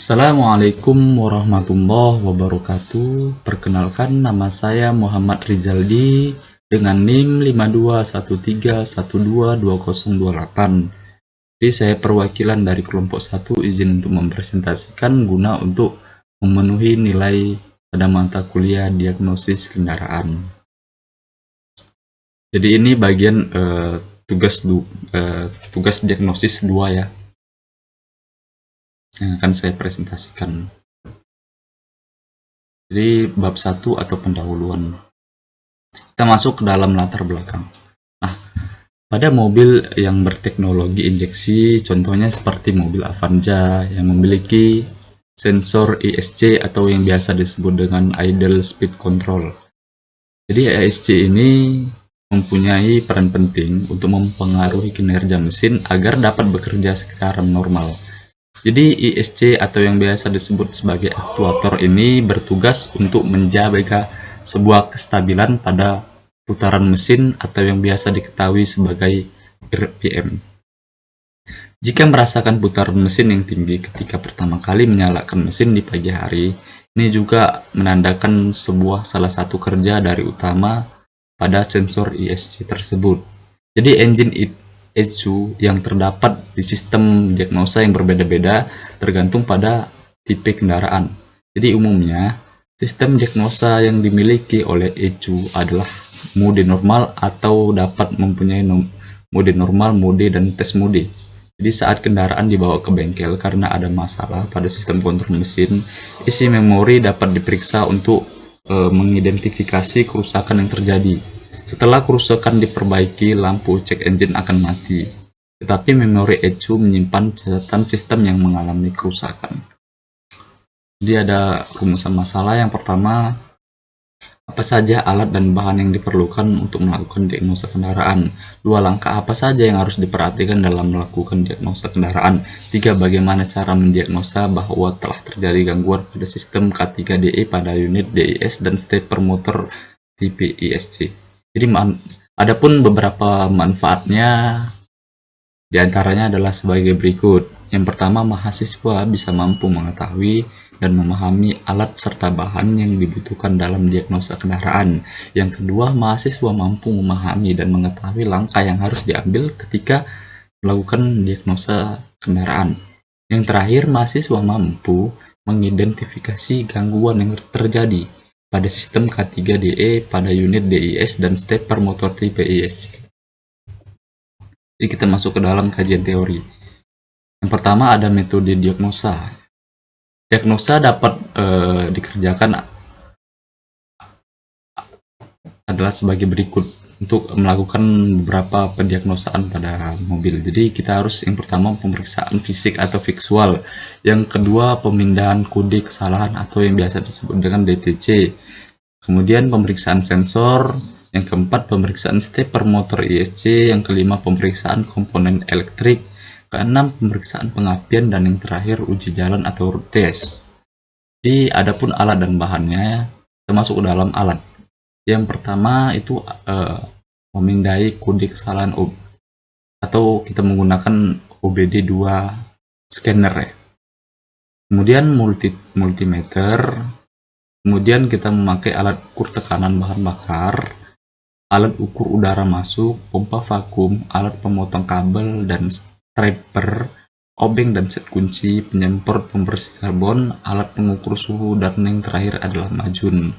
Assalamualaikum warahmatullahi wabarakatuh. Perkenalkan, nama saya Muhammad Rizaldi dengan NIM 5213122028. Jadi saya perwakilan dari kelompok 1, izin untuk mempresentasikan guna untuk memenuhi nilai pada mata kuliah diagnosis kendaraan. Jadi ini bagian tugas diagnosis 2 ya, yang akan saya presentasikan. Jadi bab 1 atau pendahuluan. Kita masuk ke dalam latar belakang. Nah, pada mobil yang berteknologi injeksi, contohnya seperti mobil Avanza yang memiliki sensor ESC atau yang biasa disebut dengan idle speed control. Jadi ESC ini mempunyai peran penting untuk mempengaruhi kinerja mesin agar dapat bekerja secara normal. Jadi ESC atau yang biasa disebut sebagai aktuator ini bertugas untuk menjaga sebuah kestabilan pada putaran mesin atau yang biasa diketahui sebagai RPM. Jika merasakan putaran mesin yang tinggi ketika pertama kali menyalakan mesin di pagi hari, ini juga menandakan sebuah salah satu kerja dari utama pada sensor ESC tersebut. Jadi engine ECU yang terdapat di sistem diagnosa yang berbeda-beda tergantung pada tipe kendaraan. Jadi umumnya, sistem diagnosa yang dimiliki oleh ECU adalah mode normal atau dapat mempunyai mode normal, mode, dan tes mode. Jadi saat kendaraan dibawa ke bengkel karena ada masalah pada sistem kontrol mesin, isi memori dapat diperiksa untuk mengidentifikasi kerusakan yang terjadi. Setelah kerusakan diperbaiki, lampu cek engine akan mati. Tetapi memori ECU menyimpan catatan sistem yang mengalami kerusakan. Jadi ada rumusan masalah. Yang pertama, apa saja alat dan bahan yang diperlukan untuk melakukan diagnosa kendaraan? 2. Langkah apa saja yang harus diperhatikan dalam melakukan diagnosa kendaraan? 3. Bagaimana cara mendiagnosa bahwa telah terjadi gangguan pada sistem K3DE pada unit DIS dan stepper motor tipe ESC. Jadi adapun beberapa manfaatnya diantaranya adalah sebagai berikut. Yang pertama, mahasiswa bisa mampu mengetahui dan memahami alat serta bahan yang dibutuhkan dalam diagnosa kendaraan. Yang kedua, mahasiswa mampu memahami dan mengetahui langkah yang harus diambil ketika melakukan diagnosa kendaraan. Yang terakhir, mahasiswa mampu mengidentifikasi gangguan yang terjadi pada sistem K3DE pada unit DIS dan stepper motor tipe ESC. Jadi kita masuk ke dalam kajian teori. Yang pertama ada metode diagnosa. Diagnosa dapat dikerjakan adalah sebagai berikut untuk melakukan beberapa pendiagnosaan pada mobil. Jadi kita harus yang pertama pemeriksaan fisik atau visual, yang kedua pemindahan kode kesalahan atau yang biasa disebut dengan DTC, kemudian pemeriksaan sensor, yang keempat pemeriksaan stepper motor ESC, yang kelima pemeriksaan komponen elektrik, keenam pemeriksaan pengapian, dan yang terakhir uji jalan atau road test. Jadi adapun alat dan bahannya, termasuk dalam alat. Yang pertama itu memindai kode kesalahan atau kita menggunakan OBD2 scanner ya. Kemudian multimeter, kemudian kita memakai alat ukur tekanan bahan bakar, alat ukur udara masuk, pompa vakum, alat pemotong kabel dan striper, obeng dan set kunci, penyemprot pembersih karbon, alat pengukur suhu, dan yang terakhir adalah majun.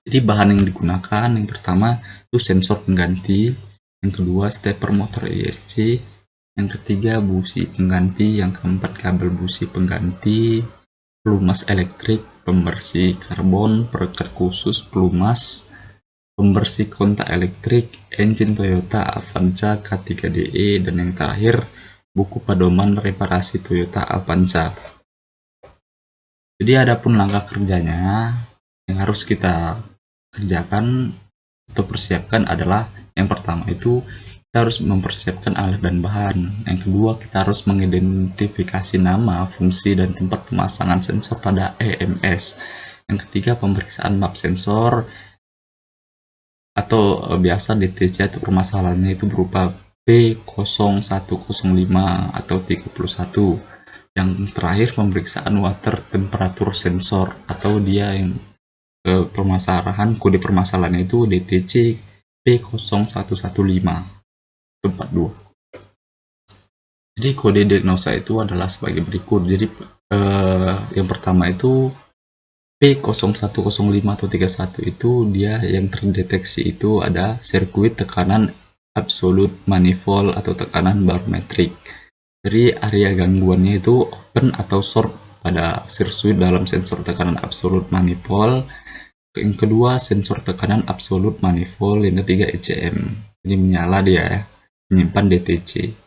Jadi bahan yang digunakan yang pertama itu sensor pengganti, yang kedua stepper motor ESC, yang ketiga busi pengganti, yang keempat kabel busi pengganti, pelumas elektrik, pembersih karbon, perekat khusus pelumas, pembersih kontak elektrik, engine Toyota Avanza K3DE, dan yang terakhir buku pedoman reparasi Toyota Avanza. Jadi adapun langkah kerjanya yang harus kita kerjakan atau persiapkan adalah yang pertama itu kita harus mempersiapkan alat dan bahan. Yang kedua kita harus mengidentifikasi nama, fungsi, dan tempat pemasangan sensor pada EMS. Yang ketiga pemeriksaan map sensor atau biasa DTC atau permasalahannya itu berupa P0105 atau 31. Yang terakhir pemeriksaan water temperature sensor, atau dia yang permasalahan, kode permasalahannya itu DTC P011542. Jadi kode diagnosa itu adalah sebagai berikut. Jadi yang pertama itu P0105 atau 31 itu dia yang terdeteksi itu ada sirkuit tekanan absolute manifold atau tekanan barometrik. Jadi area gangguannya itu open atau short pada sirkuit dalam sensor tekanan absolute manifold. Yang kedua sensor tekanan absolute manifold. Yang ketiga ECM. Jadi menyala dia ya, menyimpan DTC.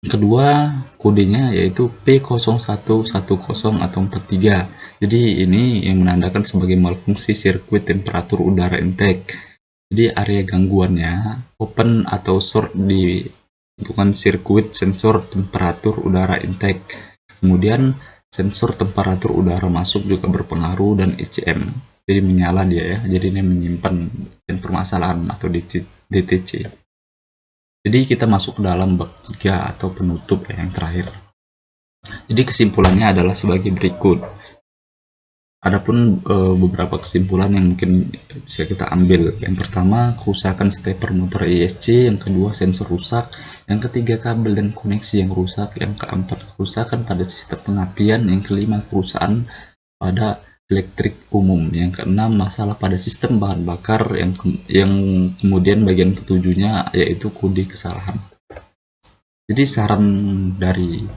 Kedua kodenya yaitu P0110 atau 43. Jadi ini yang menandakan sebagai malfungsi sirkuit temperatur udara intake. Jadi area gangguannya open atau short di lingkungan sirkuit sensor temperatur udara intake. Kemudian sensor temperatur udara masuk juga berpengaruh, dan ECM. Jadi menyala dia ya. Jadi ini menyimpan permasalahan atau DTC. Jadi kita masuk ke dalam bab 3 atau penutup ya, yang terakhir. Jadi kesimpulannya adalah sebagai berikut. Adapun beberapa kesimpulan yang mungkin bisa kita ambil. Yang pertama, kerusakan stepper motor ISC. Yang kedua, sensor rusak. Yang ketiga, kabel dan koneksi yang rusak. Yang keempat, kerusakan pada sistem pengapian. Yang kelima, kerusakan pada elektrik umum. Yang keenam, masalah pada sistem bahan bakar. Yang kemudian bagian ketujuhnya yaitu kode kesalahan. Jadi saran dari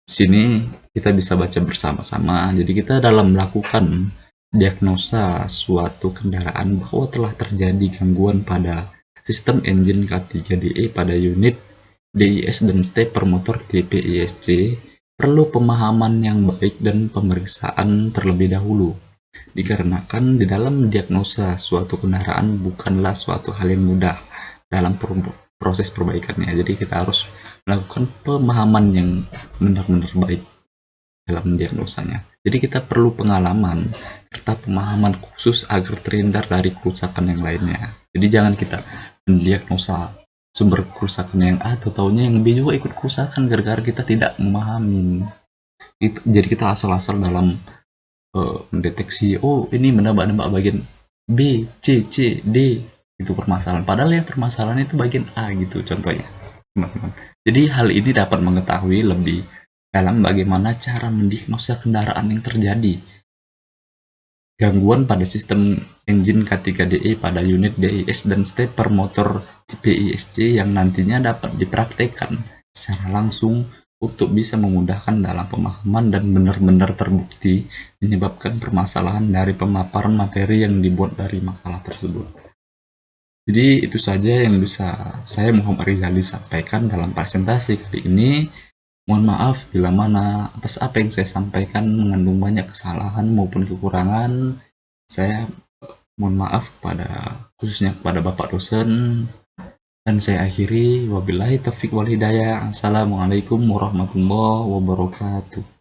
sini kita bisa baca bersama-sama. Jadi kita dalam melakukan diagnosa suatu kendaraan bahwa telah terjadi gangguan pada sistem engine K3DE pada unit DIS dan stepper motor tipe ISC, perlu pemahaman yang baik dan pemeriksaan terlebih dahulu. Dikarenakan di dalam diagnosa suatu kendaraan bukanlah suatu hal yang mudah dalam proses perbaikannya. Jadi kita harus melakukan pemahaman yang benar-benar baik dalam diagnosanya. Jadi kita perlu pengalaman serta pemahaman khusus agar terhindar dari kerusakan yang lainnya. Jadi jangan kita mendiagnosa sumber kerusakan yang A, atau taunya yang B juga ikut kerusakan gara-gara kita tidak memahami. Jadi kita asal-asal dalam mendeteksi, oh ini menebak-nebak bagian B, C, D itu permasalahan. Padahal yang permasalahan itu bagian A gitu contohnya, teman-teman. Jadi hal ini dapat mengetahui lebih dalam bagaimana cara mendiagnosa kendaraan yang terjadi gangguan pada sistem engine K3DE pada unit DIS dan stepper motor tipe ISC yang nantinya dapat dipraktekkan secara langsung untuk bisa memudahkan dalam pemahaman dan benar-benar terbukti menyebabkan permasalahan dari pemaparan materi yang dibuat dari makalah tersebut. Jadi itu saja yang bisa saya Muhammad Rizali sampaikan dalam presentasi kali ini. Mohon maaf bila mana atas apa yang saya sampaikan mengandung banyak kesalahan maupun kekurangan. Saya mohon maaf khususnya kepada Bapak dosen. Dan saya akhiri, wabillahi taufiq wal hidayah. Assalamualaikum warahmatullahi wabarakatuh.